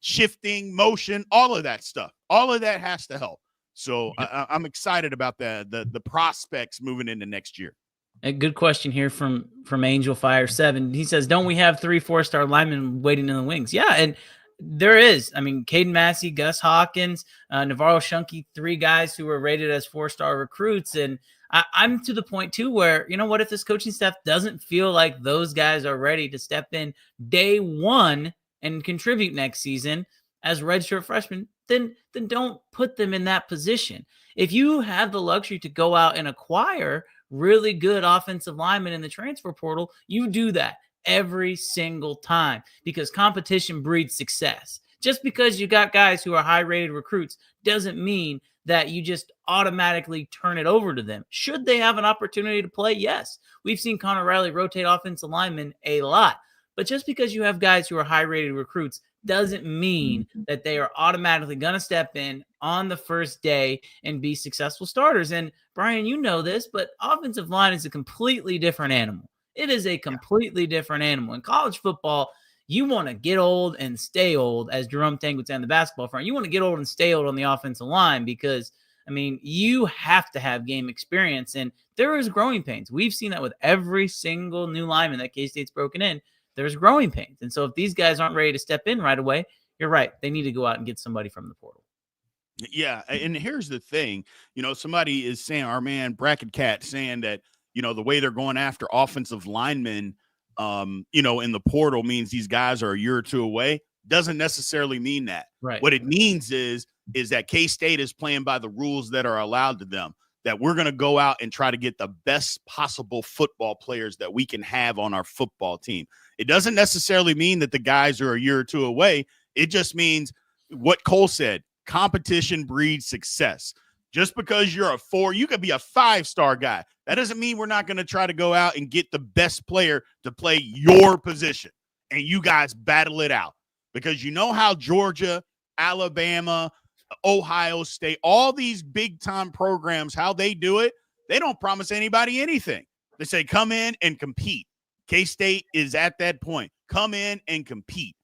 shifting, motion, all of that stuff. All of that has to help. So I'm excited about the prospects moving into next year. A good question here from Angel Fire 7. He says, don't we have 3 4-star linemen waiting in the wings? Yeah, and there is. I mean, Caden Massey, Gus Hawkins, Navarro Shunke, 3 guys who were rated as 4-star recruits. And I'm to the point, too, where, what if this coaching staff doesn't feel like those guys are ready to step in day one and contribute next season as redshirt freshmen, then don't put them in that position. If you have the luxury to go out and acquire really good offensive linemen in the transfer portal, you do that every single time because competition breeds success. Just because you got guys who are high-rated recruits doesn't mean that you just automatically turn it over to them. Should they have an opportunity to play? Yes. We've seen Connor Riley rotate offensive linemen a lot. But just because you have guys who are high-rated recruits doesn't mean that they are automatically going to step in on the first day and be successful starters. And Brian, you know this, but offensive line is a completely different animal. It is a completely different animal. In college football, you want to get old and stay old, as Jerome Tang would say on the basketball front. You want to get old and stay old on the offensive line because, I mean, you have to have game experience, and there is growing pains. We've seen that with every single new lineman that K-State's broken in. There's growing pains. And so if these guys aren't ready to step in right away, you're right. They need to go out and get somebody from the portal. Yeah, and here's the thing. Somebody is saying, our man Bracket Cat saying that, the way they're going after offensive linemen, in the portal means these guys are a year or two away. Doesn't necessarily mean that. Right. What it means is that K-State is playing by the rules that are allowed to them, that we're going to go out and try to get the best possible football players that we can have on our football team. It doesn't necessarily mean that the guys are a year or two away. It just means what Cole said, competition breeds success. Just because you're a 4, you could be a 5-star guy. That doesn't mean we're not going to try to go out and get the best player to play your position and you guys battle it out. Because you know how Georgia, Alabama, Ohio State, all these big-time programs, how they do it, they don't promise anybody anything. They say, come in and compete. K-State is at that point. Come in and compete.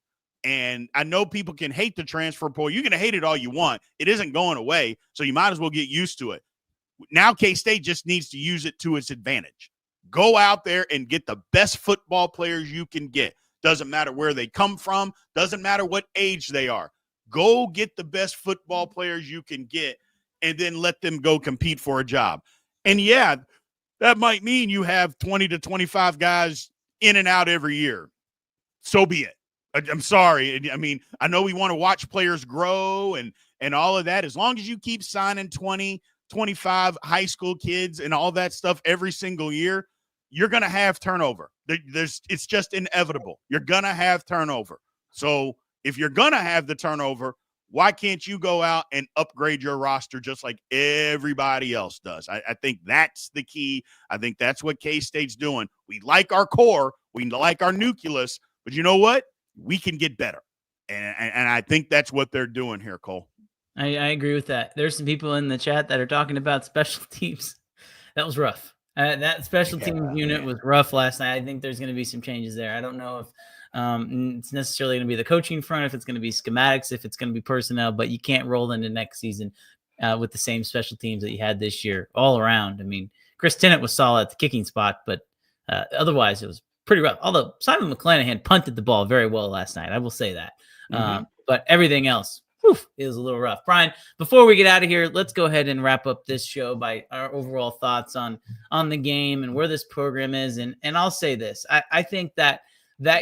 And I know people can hate the transfer portal. You can hate it all you want. It isn't going away, so you might as well get used to it. Now K-State just needs to use it to its advantage. Go out there and get the best football players you can get. Doesn't matter where they come from. Doesn't matter what age they are. Go get the best football players you can get and then let them go compete for a job. And, yeah, that might mean you have 20 to 25 guys in and out every year. So be it. I'm sorry. I mean, I know we want to watch players grow and all of that. As long as you keep signing 20, 25 high school kids and all that stuff every single year, you're going to have turnover. It's just inevitable. You're going to have turnover. So if you're going to have the turnover, why can't you go out and upgrade your roster just like everybody else does? I think that's the key. I think that's what K-State's doing. We like our core. We like our nucleus. But you know what? We can get better. And I think that's what they're doing here, Cole. I agree with that. There's some people in the chat that are talking about special teams. That was rough. That special teams unit was rough last night. I think there's going to be some changes there. I don't know if it's necessarily going to be the coaching front, if it's going to be schematics, if it's going to be personnel, but you can't roll into next season with the same special teams that you had this year all around. I mean, Chris Tennant was solid at the kicking spot, but otherwise it was pretty rough. Although Simon McClanahan punted the ball very well last night. I will say that. But everything else, it was a little rough. Brian, before we get out of here, let's go ahead and wrap up this show by our overall thoughts on the game and where this program is. And I'll say this. I think that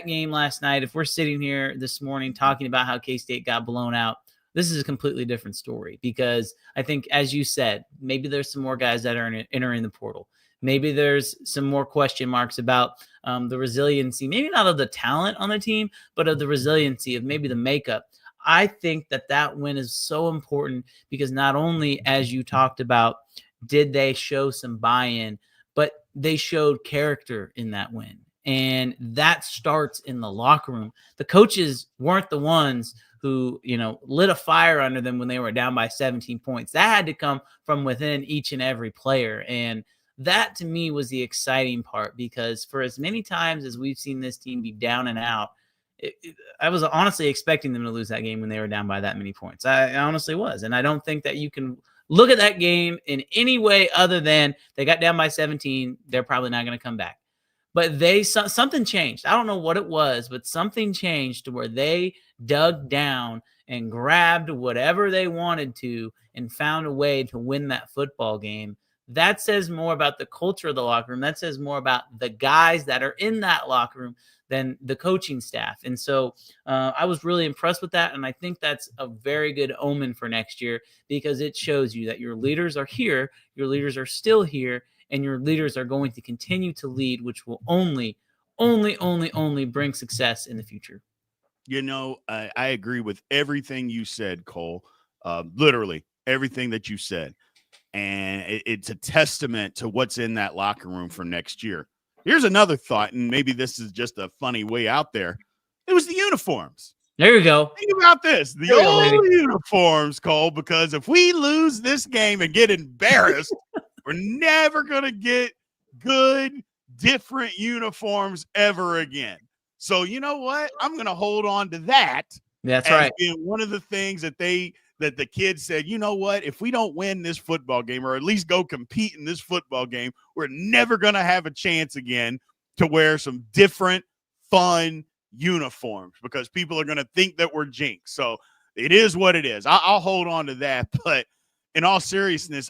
game last night, if we're sitting here this morning talking about how K-State got blown out, this is a completely different story because I think, as you said, maybe there's some more guys that are entering the portal. Maybe there's some more question marks about the resiliency, maybe not of the talent on the team, but of the resiliency of maybe the makeup. I think that win is so important because not only, as you talked about, did they show some buy-in, but they showed character in that win. And that starts in the locker room. The coaches weren't the ones who, lit a fire under them when they were down by 17 points. That had to come from within each and every player. And that, to me, was the exciting part because for as many times as we've seen this team be down and out, I was honestly expecting them to lose that game when they were down by that many points. I honestly was. And I don't think that you can look at that game in any way other than they got down by 17. They're probably not going to come back. But something changed. I don't know what it was, but something changed to where they dug down and grabbed whatever they wanted to and found a way to win that football game. That says more about the culture of the locker room. That says more about the guys that are in that locker room than the coaching staff. And so I was really impressed with that. And I think that's a very good omen for next year because it shows you that your leaders are here, your leaders are still here, and your leaders are going to continue to lead, which will only bring success in the future. I agree with everything you said, Cole. Literally everything that you said. And it's a testament to what's in that locker room for next year. Here's another thought, and maybe this is just a funny way out there. It was the uniforms. There you go. Think about this. The old uniforms, Cole, because if we lose this game and get embarrassed, we're never going to get good, different uniforms ever again. So you know what? I'm going to hold on to that. That's right. Being one of the things that the kids said, you know what? If we don't win this football game or at least go compete in this football game, we're never going to have a chance again to wear some different, fun uniforms because people are going to think that we're jinxed. So it is what it is. I'll hold on to that. But in all seriousness,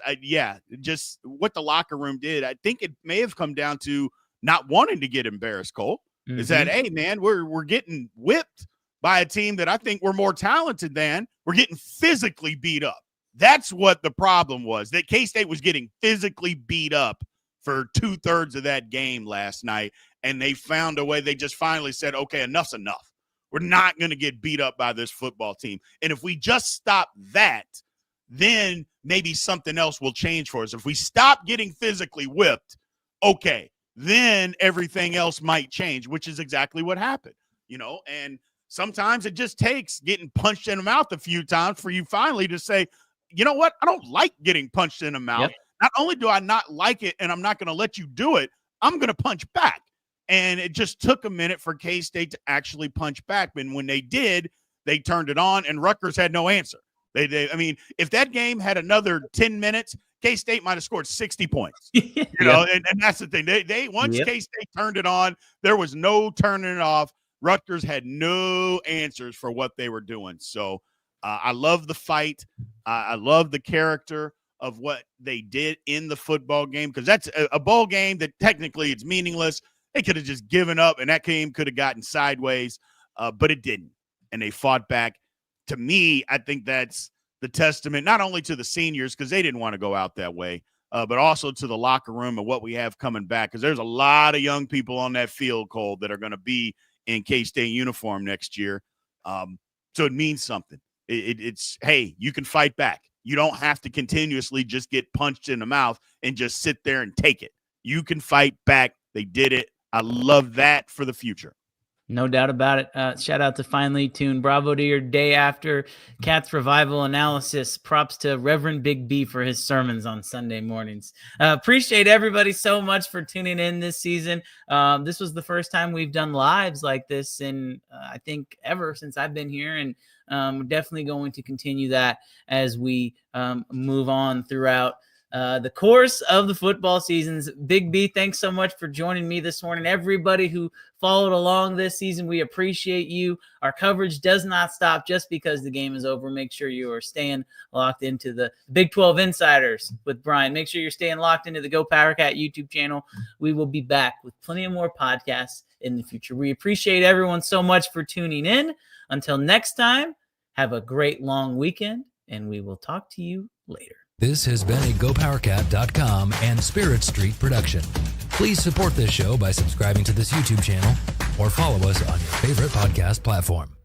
just what the locker room did, I think it may have come down to not wanting to get embarrassed, Cole. Mm-hmm. Is that, hey, man, we're getting whipped by a team that I think we're more talented than. We're getting physically beat up. That's what the problem was, that K-State was getting physically beat up for 2/3 of that game last night, and they found a way. They just finally said, okay, enough's enough. We're not going to get beat up by this football team. And if we just stop that, then maybe something else will change for us. If we stop getting physically whipped, okay, then everything else might change, which is exactly what happened, and sometimes it just takes getting punched in the mouth a few times for you finally to say, you know what? I don't like getting punched in the mouth. Yep. Not only do I not like it and I'm not going to let you do it, I'm going to punch back. And it just took a minute for K-State to actually punch back. And when they did, they turned it on and Rutgers had no answer. I mean, if that game had another 10 minutes, K-State might have scored 60 points, you know, and that's the thing. They once K-State turned it on, there was no turning it off. Rutgers had no answers for what they were doing. So I love the fight. I love the character of what they did in the football game, because that's a bowl game that technically it's meaningless. They could have just given up and that game could have gotten sideways, but it didn't. And they fought back. To me, I think that's the testament not only to the seniors, because they didn't want to go out that way, but also to the locker room and what we have coming back, because there's a lot of young people on that field, Cole, that are going to be in K-State uniform next year. So it means something. It's, hey, you can fight back. You don't have to continuously just get punched in the mouth and just sit there and take it. You can fight back. They did it. I love that for the future. No doubt about it. Shout out to Finely Tuned. Bravo to your day after Cats Revival analysis. Props to Reverend Big B for his sermons on Sunday mornings. Appreciate everybody so much for tuning in this season. This was the first time we've done lives like this in, I think, ever since I've been here. And we're definitely going to continue that as we move on throughout the course of the football seasons. Big B, thanks so much for joining me this morning. Everybody who followed along this season, we appreciate you. Our coverage does not stop just because the game is over. Make sure you are staying locked into the Big 12 Insiders with Brian. Make sure you're staying locked into the Go Power Cat YouTube channel. We will be back with plenty of more podcasts in the future. We appreciate everyone so much for tuning in. Until next time, have a great long weekend, and we will talk to you later. This has been a GoPowerCat.com and Spirit Street production. Please support this show by subscribing to this YouTube channel or follow us on your favorite podcast platform.